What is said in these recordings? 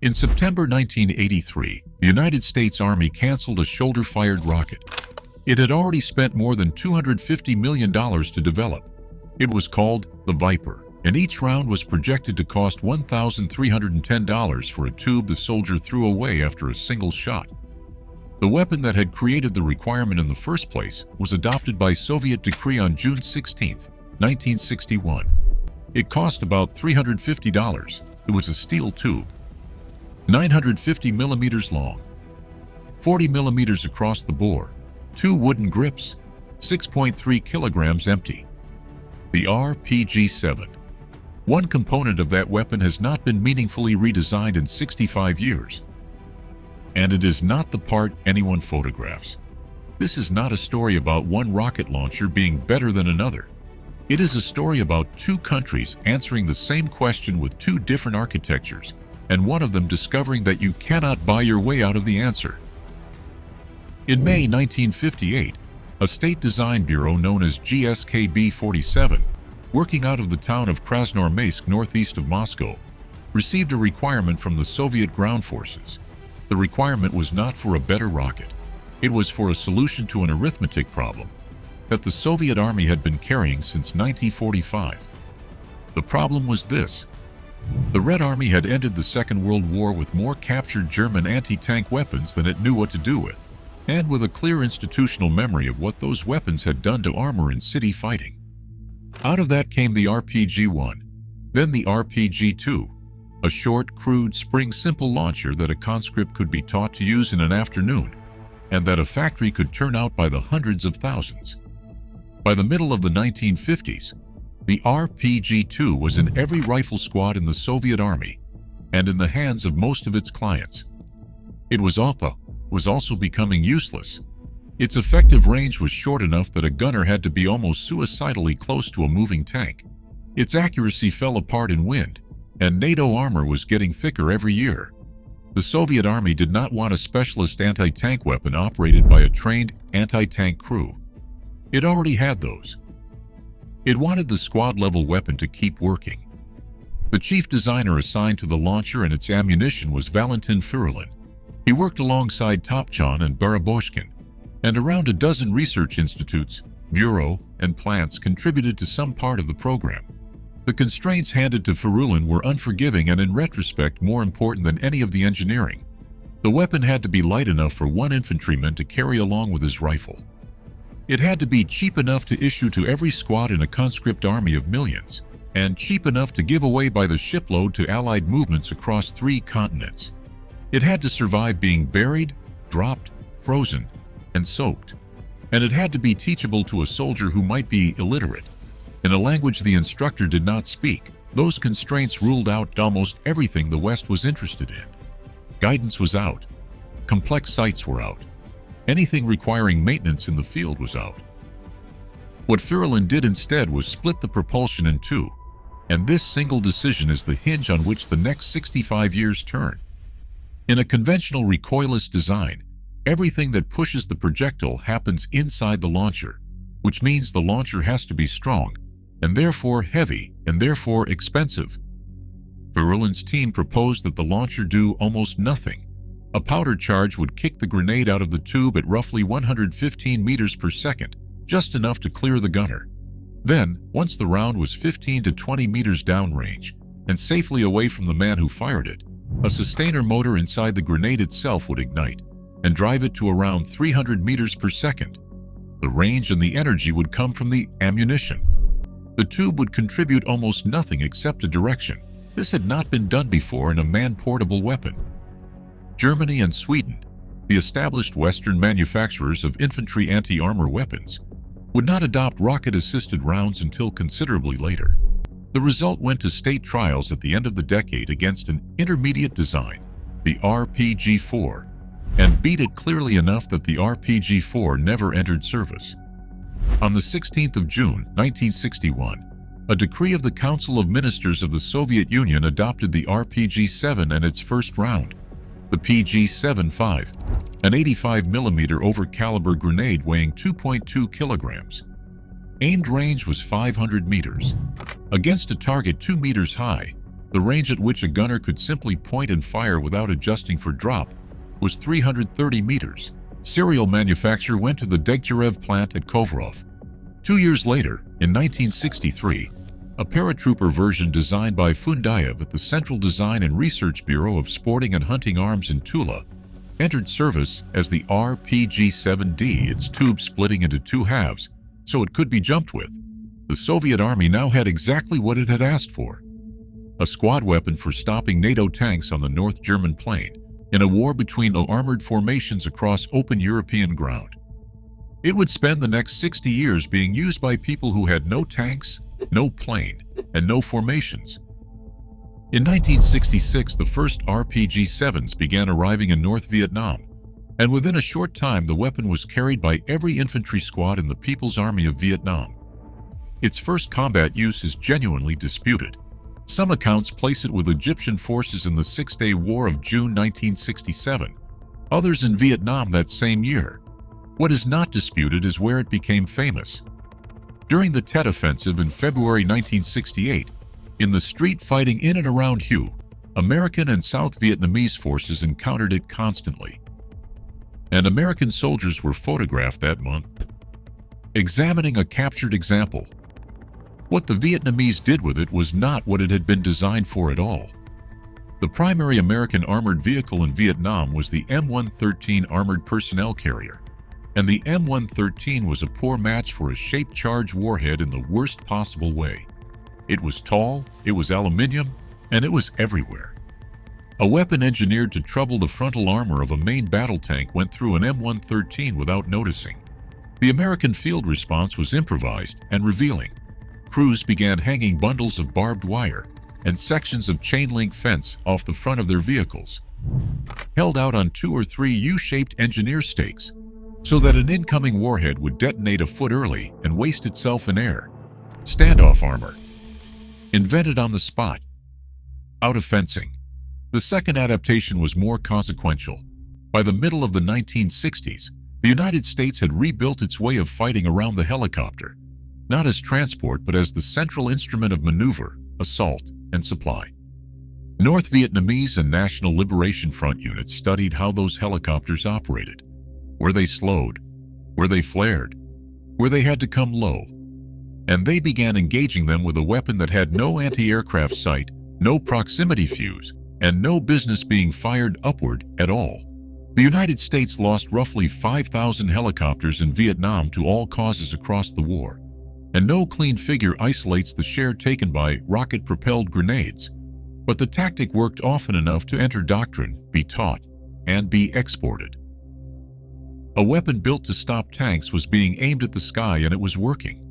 In September 1983, the United States Army canceled a shoulder-fired rocket. It had already spent more than $250 million to develop. It was called the Viper, and each round was projected to cost $1,310 for a tube the soldier threw away after a single shot. The weapon that had created the requirement in the first place was adopted by Soviet decree on June 16, 1961. It cost about $350. It was a steel tube, 950 millimeters long, 40 millimeters across the bore, 2 wooden grips, 6.3 kilograms empty. The RPG-7. One component of that weapon has not been meaningfully redesigned in 65 years. And it is not the part anyone photographs. This is not a story about one rocket launcher being better than another. It is a story about two countries answering the same question with two different architectures, and one of them discovering that you cannot buy your way out of the answer. In May 1958, a state design bureau known as GSKB-47, working out of the town of Krasnoarmeysk northeast of Moscow, received a requirement from the Soviet ground forces. The requirement was not for a better rocket. It was for a solution to an arithmetic problem that the Soviet Army had been carrying since 1945. The problem was this. The Red Army had ended the Second World War with more captured German anti-tank weapons than it knew what to do with, and with a clear institutional memory of what those weapons had done to armor in city fighting. Out of that came the RPG-1, then the RPG-2, a short, crude, spring-simple launcher that a conscript could be taught to use in an afternoon, and that a factory could turn out by the hundreds of thousands. By the middle of the 1950s, the RPG-2 was in every rifle squad in the Soviet Army, and in the hands of most of its clients. It was also becoming useless. Its effective range was short enough that a gunner had to be almost suicidally close to a moving tank. Its accuracy fell apart in wind, and NATO armor was getting thicker every year. The Soviet Army did not want a specialist anti-tank weapon operated by a trained anti-tank crew. It already had those. It wanted the squad-level weapon to keep working. The chief designer assigned to the launcher and its ammunition was Valentin Furulin. He worked alongside Topchan and Baraboshkin, and around a dozen research institutes, bureau, and plants contributed to some part of the program. The constraints handed to Furulin were unforgiving and in retrospect more important than any of the engineering. The weapon had to be light enough for one infantryman to carry along with his rifle. It had to be cheap enough to issue to every squad in a conscript army of millions, and cheap enough to give away by the shipload to Allied movements across 3 continents. It had to survive being buried, dropped, frozen, and soaked. And it had to be teachable to a soldier who might be illiterate, in a language the instructor did not speak. Those constraints ruled out almost everything the West was interested in. Guidance was out. Complex sites were out. Anything requiring maintenance in the field was out. What Furulin did instead was split the propulsion in 2, and this single decision is the hinge on which the next 65 years turn. In a conventional recoilless design, everything that pushes the projectile happens inside the launcher, which means the launcher has to be strong, and therefore heavy, and therefore expensive. Furulin's team proposed that the launcher do almost nothing. A powder charge would kick the grenade out of the tube at roughly 115 meters per second, just enough to clear the gunner. Then, once the round was 15 to 20 meters downrange, and safely away from the man who fired it, a sustainer motor inside the grenade itself would ignite, and drive it to around 300 meters per second. The range and the energy would come from the ammunition. The tube would contribute almost nothing except a direction. This had not been done before in a man-portable weapon. Germany and Sweden, the established Western manufacturers of infantry anti-armor weapons, would not adopt rocket-assisted rounds until considerably later. The result went to state trials at the end of the decade against an intermediate design, the RPG-4, and beat it clearly enough that the RPG-4 never entered service. On the 16th of June, 1961, a decree of the Council of Ministers of the Soviet Union adopted the RPG-7 and its first round, the PG-75, an 85mm over-caliber grenade weighing 2.2 kilograms. Aimed range was 500 meters. Against a target 2 meters high, The range at which a gunner could simply point and fire without adjusting for drop was 330 meters. Serial manufacture went to the Degtyarev plant at Kovrov. 2 years later, in 1963, a paratrooper version designed by Fundayev at the Central Design and Research Bureau of Sporting and Hunting Arms in Tula entered service as the RPG-7D, its tube splitting into two halves so it could be jumped with. The Soviet Army now had exactly what it had asked for: a squad weapon for stopping NATO tanks on the North German plain in a war between armored formations across open European ground. It would spend the next 60 years being used by people who had no tanks, no plane, and no formations. In 1966, the first RPG-7s began arriving in North Vietnam, and within a short time the weapon was carried by every infantry squad in the People's Army of Vietnam. Its first combat use is genuinely disputed. Some accounts place it with Egyptian forces in the Six-Day War of June 1967, others in Vietnam that same year. What is not disputed is where it became famous. During the Tet Offensive in February 1968, in the street fighting in and around Hue, American and South Vietnamese forces encountered it constantly. And American soldiers were photographed that month, examining a captured example. What the Vietnamese did with it was not what it had been designed for at all. The primary American armored vehicle in Vietnam was the M113 armored personnel carrier, and the M113 was a poor match for a shape-charged warhead in the worst possible way. It was tall, it was aluminium, and it was everywhere. A weapon engineered to trouble the frontal armor of a main battle tank went through an M113 without noticing. The American field response was improvised and revealing. Crews began hanging bundles of barbed wire and sections of chain-link fence off the front of their vehicles, held out on 2 or 3 U-shaped engineer stakes, so that an incoming warhead would detonate a foot early and waste itself in air. Standoff armor. Invented on the spot. Out of fencing. The second adaptation was more consequential. By the middle of the 1960s, the United States had rebuilt its way of fighting around the helicopter, not as transport but as the central instrument of maneuver, assault, and supply. North Vietnamese and National Liberation Front units studied how those helicopters operated, where they slowed, where they flared, where they had to come low, and they began engaging them with a weapon that had no anti-aircraft sight, no proximity fuse, and no business being fired upward at all. The United States lost roughly 5,000 helicopters in Vietnam to all causes across the war, and no clean figure isolates the share taken by rocket-propelled grenades, but the tactic worked often enough to enter doctrine, be taught, and be exported. A weapon built to stop tanks was being aimed at the sky, and it was working.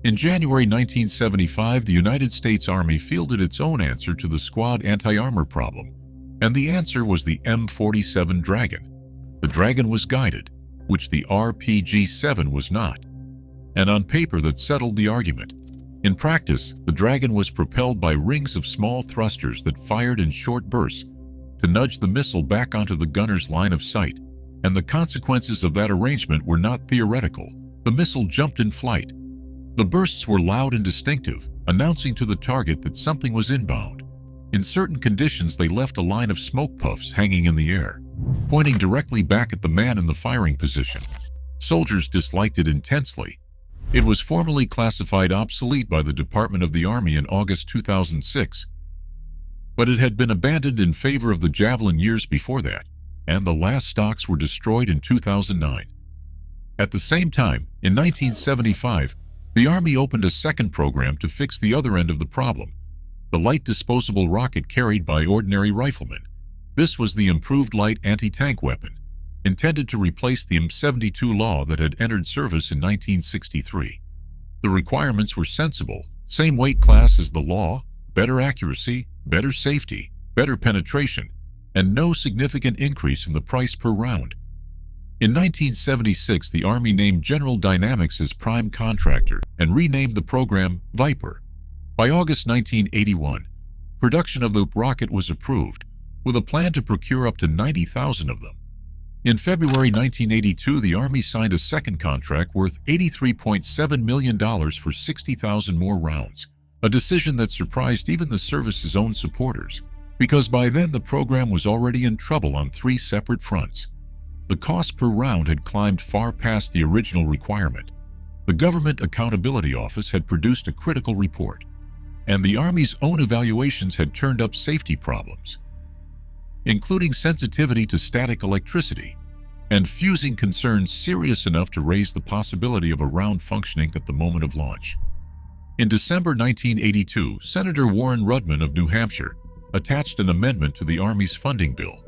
In January 1975, the United States Army fielded its own answer to the squad anti-armor problem, and the answer was the M47 Dragon. The Dragon was guided, which the RPG-7 was not, and on paper that settled the argument. In practice, the Dragon was propelled by rings of small thrusters that fired in short bursts to nudge the missile back onto the gunner's line of sight, and the consequences of that arrangement were not theoretical. The missile jumped in flight. The bursts were loud and distinctive, announcing to the target that something was inbound. In certain conditions, they left a line of smoke puffs hanging in the air, pointing directly back at the man in the firing position. Soldiers disliked it intensely. It was formally classified obsolete by the Department of the Army in August 2006, but it had been abandoned in favor of the Javelin years before that, and the last stocks were destroyed in 2009. At the same time, in 1975, the Army opened a second program to fix the other end of the problem, the light disposable rocket carried by ordinary riflemen. This was the improved light anti-tank weapon, intended to replace the M72 law that had entered service in 1963. The requirements were sensible: same weight class as the law, better accuracy, better safety, better penetration, and no significant increase in the price per round. In 1976, the Army named General Dynamics as prime contractor and renamed the program Viper. By August 1981, production of the rocket was approved, with a plan to procure up to 90,000 of them. In February 1982, the Army signed a second contract worth $83.7 million for 60,000 more rounds, a decision that surprised even the service's own supporters, because by then the program was already in trouble on 3 separate fronts. The cost per round had climbed far past the original requirement. The Government Accountability Office had produced a critical report, and the Army's own evaluations had turned up safety problems, including sensitivity to static electricity and fusing concerns serious enough to raise the possibility of a round functioning at the moment of launch. In December 1982, Senator Warren Rudman of New Hampshire attached an amendment to the Army's funding bill.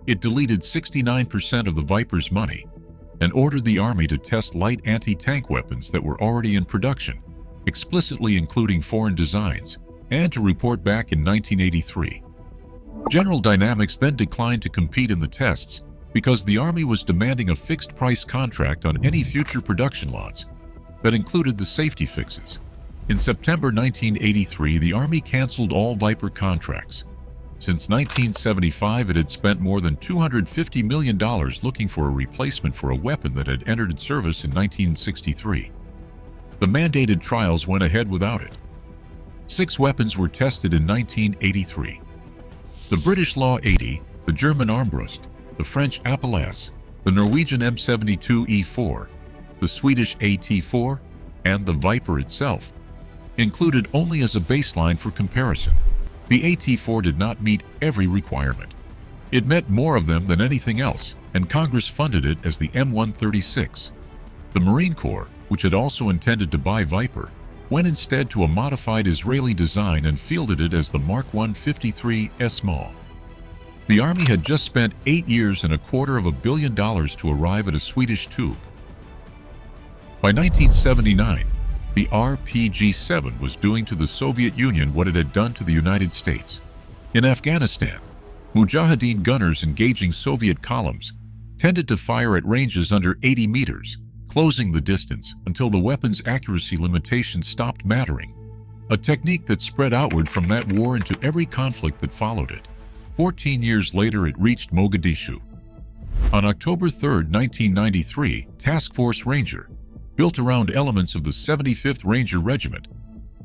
It deleted 69% of the Viper's money and ordered the Army to test light anti-tank weapons that were already in production, explicitly including foreign designs, and to report back in 1983. General Dynamics then declined to compete in the tests because the Army was demanding a fixed-price contract on any future production lots that included the safety fixes. In September 1983, the Army canceled all Viper contracts. Since 1975, it had spent more than $250 million looking for a replacement for a weapon that had entered service in 1963. The mandated trials went ahead without it. 6 weapons were tested in 1983. The British Law 80, the German Armbrust, the French Appelasse, the Norwegian M72E4, the Swedish AT4, and the Viper itself, included only as a baseline for comparison. The AT4 did not meet every requirement. It met more of them than anything else, and Congress funded it as the M136. The Marine Corps, which had also intended to buy Viper, went instead to a modified Israeli design and fielded it as the Mark 153 SMAW. The Army had just spent 8 years and $250 million to arrive at a Swedish tube. By 1979, the RPG-7 was doing to the Soviet Union what it had done to the United States. In Afghanistan, Mujahideen gunners engaging Soviet columns tended to fire at ranges under 80 meters, closing the distance until the weapon's accuracy limitations stopped mattering, a technique that spread outward from that war into every conflict that followed it. 14 years later, it reached Mogadishu. On October 3, 1993, Task Force Ranger, built around elements of the 75th Ranger Regiment,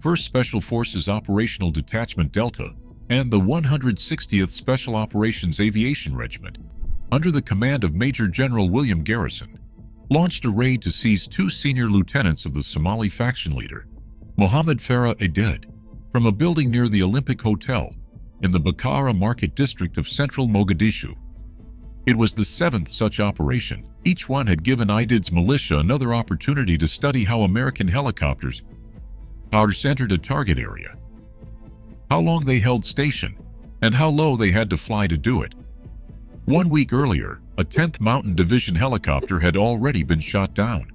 1st Special Forces Operational Detachment Delta, and the 160th Special Operations Aviation Regiment, under the command of Major General William Garrison, launched a raid to seize 2 senior lieutenants of the Somali faction leader, Mohammed Farah Aidid, from a building near the Olympic Hotel in the Bakara Market District of central Mogadishu. It was the 7th such operation. Each one had given Aidid's militia another opportunity to study how American helicopters entered a target area, how long they held station, and how low they had to fly to do it. 1 week earlier, a 10th Mountain Division helicopter had already been shot down.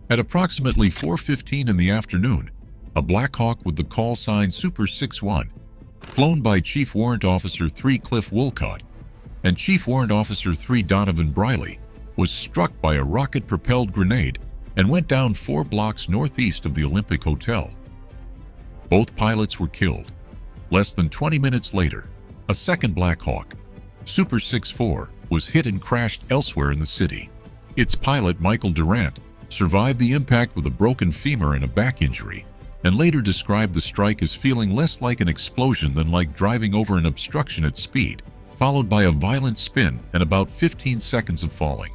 At approximately 4:15 in the afternoon, a Black Hawk with the call sign Super 61, flown by Chief Warrant Officer 3 Cliff Woolcott and Chief Warrant Officer 3 Donovan Briley, was struck by a rocket-propelled grenade and went down 4 blocks northeast of the Olympic Hotel. Both pilots were killed. Less than 20 minutes later, a second Black Hawk, Super 64, was hit and crashed elsewhere in the city. Its pilot, Michael Durant, survived the impact with a broken femur and a back injury, and later described the strike as feeling less like an explosion than like driving over an obstruction at speed, followed by a violent spin and about 15 seconds of falling.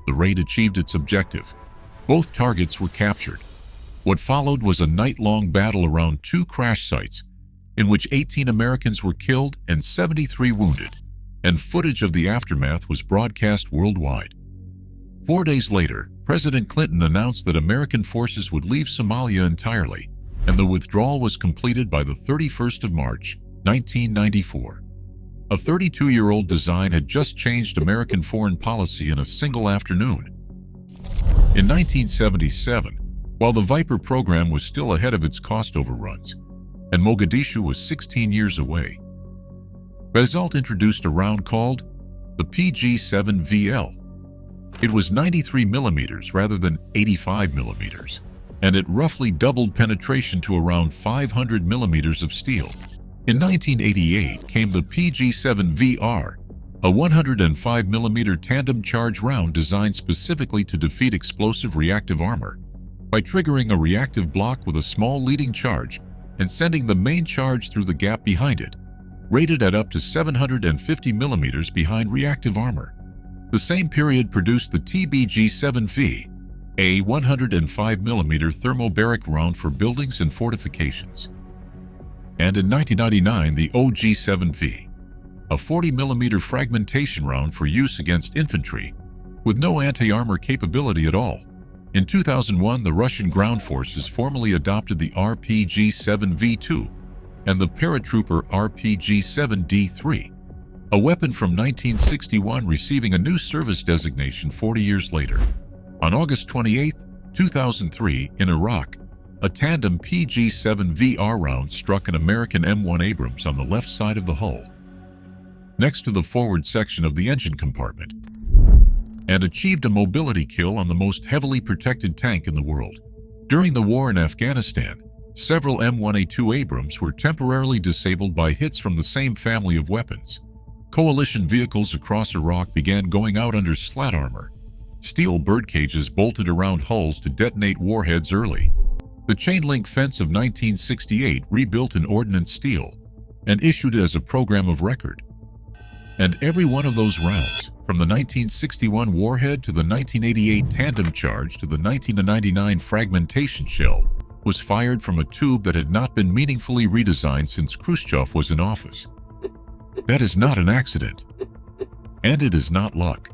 The raid achieved its objective. Both targets were captured. What followed was a night-long battle around 2 crash sites, in which 18 Americans were killed and 73 wounded, and footage of the aftermath was broadcast worldwide. 4 days later, President Clinton announced that American forces would leave Somalia entirely, and the withdrawal was completed by the 31st of March, 1994. A 32-year-old design had just changed American foreign policy in a single afternoon. In 1977, while the Viper program was still ahead of its cost overruns, and Mogadishu was 16 years away, Basalt introduced a round called the PG-7VL. It was 93 millimeters rather than 85 millimeters, and it roughly doubled penetration to around 500 millimeters of steel. In 1988 came the PG-7VR, a 105 millimeter tandem charge round designed specifically to defeat explosive reactive armor. by triggering a reactive block with a small leading charge and sending the main charge through the gap behind it, rated at up to 750 millimeters behind reactive armor. The same period produced the TBG-7V, a 105 millimeter thermobaric round for buildings and fortifications. And in 1999, the OG-7V, a 40 millimeter fragmentation round for use against infantry, with no anti-armor capability at all. In 2001, the Russian ground forces formally adopted the RPG-7V2 and the paratrooper RPG-7D3, a weapon from 1961 receiving a new service designation 40 years later. On August 28, 2003, in Iraq, a tandem PG-7VR round struck an American M1 Abrams on the left side of the hull, next to the forward section of the engine compartment, and achieved a mobility kill on the most heavily protected tank in the world. During the war in Afghanistan, several M1A2 Abrams were temporarily disabled by hits from the same family of weapons. Coalition vehicles across Iraq began going out under slat armor, steel birdcages bolted around hulls to detonate warheads early. The chain-link fence of 1968 rebuilt in ordnance steel and issued as a program of record. And every one of those rounds, from the 1961 warhead to the 1988 tandem charge to the 1999 fragmentation shell, was fired from a tube that had not been meaningfully redesigned since Khrushchev was in office. That is not an accident, and it is not luck.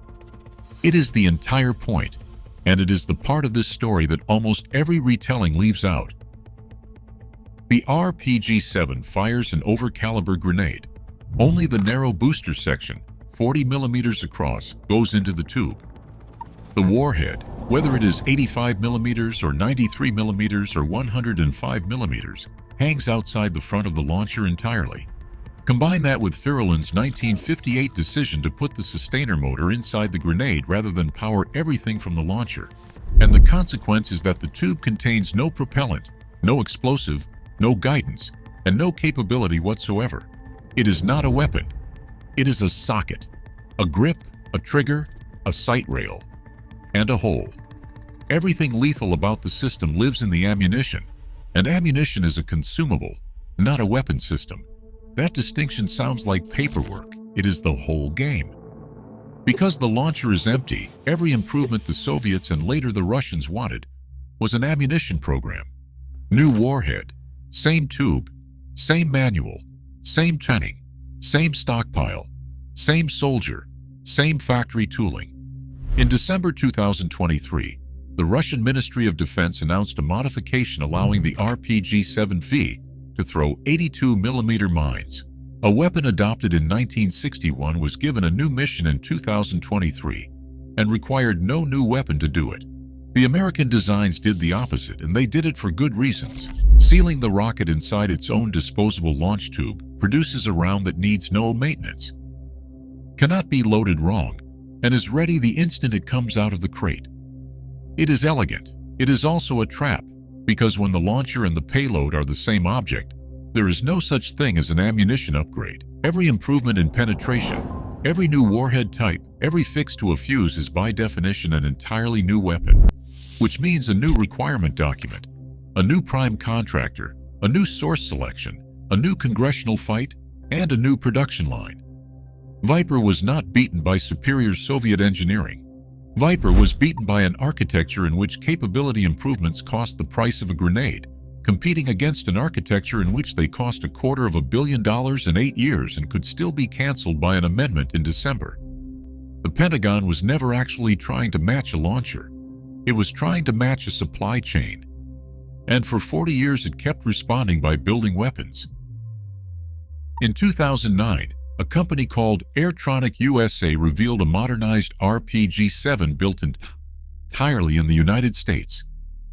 It is the entire point, and it is the part of this story that almost every retelling leaves out. The RPG-7 fires an over-caliber grenade. Only the narrow booster section, 40 millimeters across, goes into the tube. The warhead, whether it is 85 millimeters or 93 millimeters or 105 millimeters, hangs outside the front of the launcher entirely. Combine that with Fireland's 1958 decision to put the sustainer motor inside the grenade rather than power everything from the launcher, and the consequence is that the tube contains no propellant, no explosive, no guidance, and no capability whatsoever. It is not a weapon. It is a socket, a grip, a trigger, a sight rail, and a hole. Everything lethal about the system lives in the ammunition, and ammunition is a consumable, not a weapon system. That distinction sounds like paperwork. It is the whole game. Because the launcher is empty, every improvement the Soviets and later the Russians wanted was an ammunition program. New warhead, same tube, same manual, same training, same stockpile, same soldier, same factory tooling. In December 2023, the Russian Ministry of Defense announced a modification allowing the RPG-7V to throw 82mm mines. A weapon adopted in 1961 was given a new mission in 2023 and required no new weapon to do it. The American designs did the opposite, and they did it for good reasons. Sealing the rocket inside its own disposable launch tube produces a round that needs no maintenance, cannot be loaded wrong, and is ready the instant it comes out of the crate. It is elegant. It is also a trap, because when the launcher and the payload are the same object, there is no such thing as an ammunition upgrade. Every improvement in penetration, every new warhead type, every fix to a fuse is by definition an entirely new weapon, which means a new requirement document, a new prime contractor, a new source selection, a new congressional fight, and a new production line. Viper was not beaten by superior Soviet engineering. Viper was beaten by an architecture in which capability improvements cost the price of a grenade, competing against an architecture in which they cost $250 million in 8 years and could still be canceled by an amendment in December. The Pentagon was never actually trying to match a launcher. It was trying to match a supply chain. And for 40 years it kept responding by building weapons. In 2009, a company called Airtronic USA revealed a modernized RPG-7 built entirely in the United States.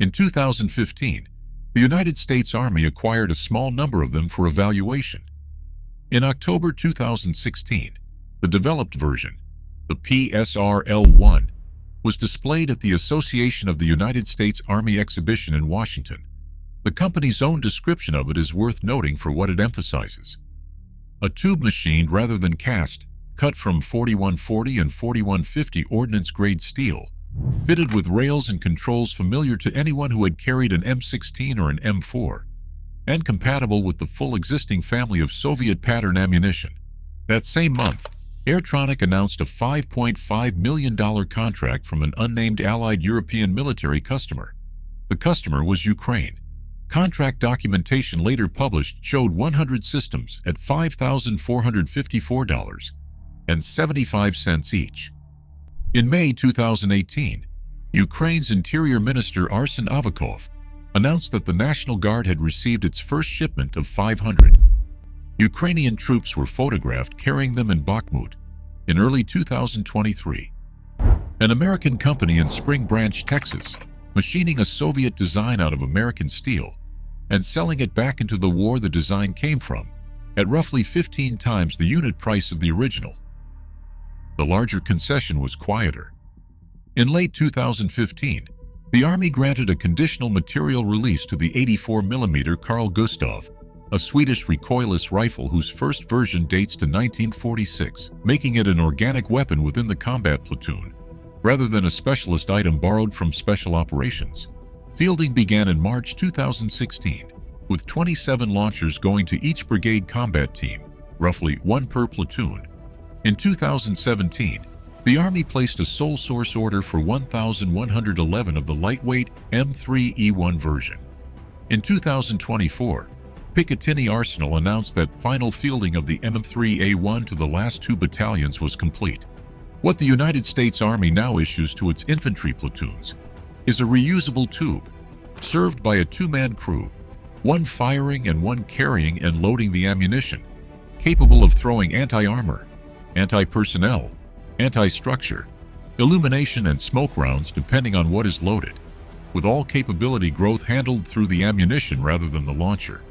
In 2015, the United States Army acquired a small number of them for evaluation. In October 2016, the developed version, the PSRL-1, was displayed at the Association of the United States Army exhibition in Washington. The company's own description of it is worth noting for what it emphasizes. A tube machined rather than cast, cut from 4140 and 4150 ordnance-grade steel, Fitted with rails and controls familiar to anyone who had carried an M16 or an M4, and compatible with the full existing family of Soviet pattern ammunition. That same month, Airtronic announced a $5.5 million contract from an unnamed Allied European military customer. The customer was Ukraine. Contract documentation later published showed 100 systems at $5,454.75 each. In May 2018, Ukraine's Interior Minister Arsen Avakov announced that the National Guard had received its first shipment of 500. Ukrainian troops were photographed carrying them in Bakhmut in early 2023. An American company in Spring Branch, Texas, machining a Soviet design out of American steel and selling it back into the war the design came from at roughly 15 times the unit price of the original. The larger concession was quieter. In late 2015, the Army granted a conditional material release to the 84mm Carl Gustaf, a Swedish recoilless rifle whose first version dates to 1946, making it an organic weapon within the combat platoon, rather than a specialist item borrowed from special operations. Fielding began in March 2016, with 27 launchers going to each brigade combat team, roughly one per platoon. In 2017, the Army placed a sole source order for 1,111 of the lightweight M3E1 version. In 2024, Picatinny Arsenal announced that final fielding of the M3A1 to the last two battalions was complete. What the United States Army now issues to its infantry platoons is a reusable tube, served by a two-man crew, one firing and one carrying and loading the ammunition, capable of throwing anti-armor, anti-personnel, anti-structure, illumination and smoke rounds depending on what is loaded, with all capability growth handled through the ammunition rather than the launcher.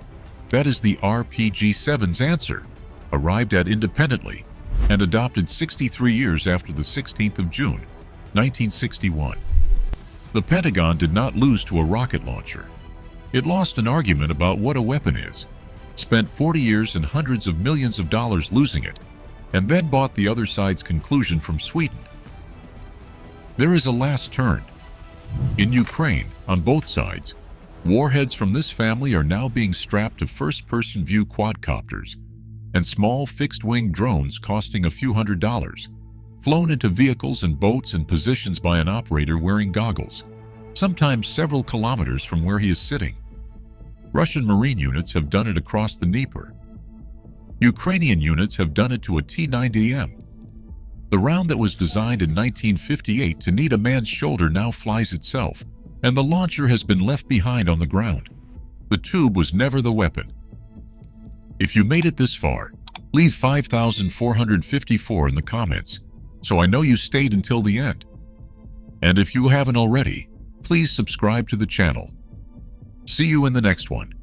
That is the RPG-7's answer, arrived at independently and adopted 63 years after the 16th of June, 1961. The Pentagon did not lose to a rocket launcher. It lost an argument about what a weapon is, spent 40 years and hundreds of millions of dollars losing it, and then bought the other side's conclusion from Sweden. There is a last turn. In Ukraine, on both sides, warheads from this family are now being strapped to first-person view quadcopters and small fixed-wing drones costing a few $100s, flown into vehicles and boats in positions by an operator wearing goggles, sometimes several kilometers from where he is sitting. Russian Marine units have done it across the Dnieper. Ukrainian units have done it to a T-90M. The round that was designed in 1958 to need a man's shoulder now flies itself, and the launcher has been left behind on the ground. The tube was never the weapon. If you made it this far, leave 5,454 in the comments, so I know you stayed until the end. And if you haven't already, please subscribe to the channel. See you in the next one.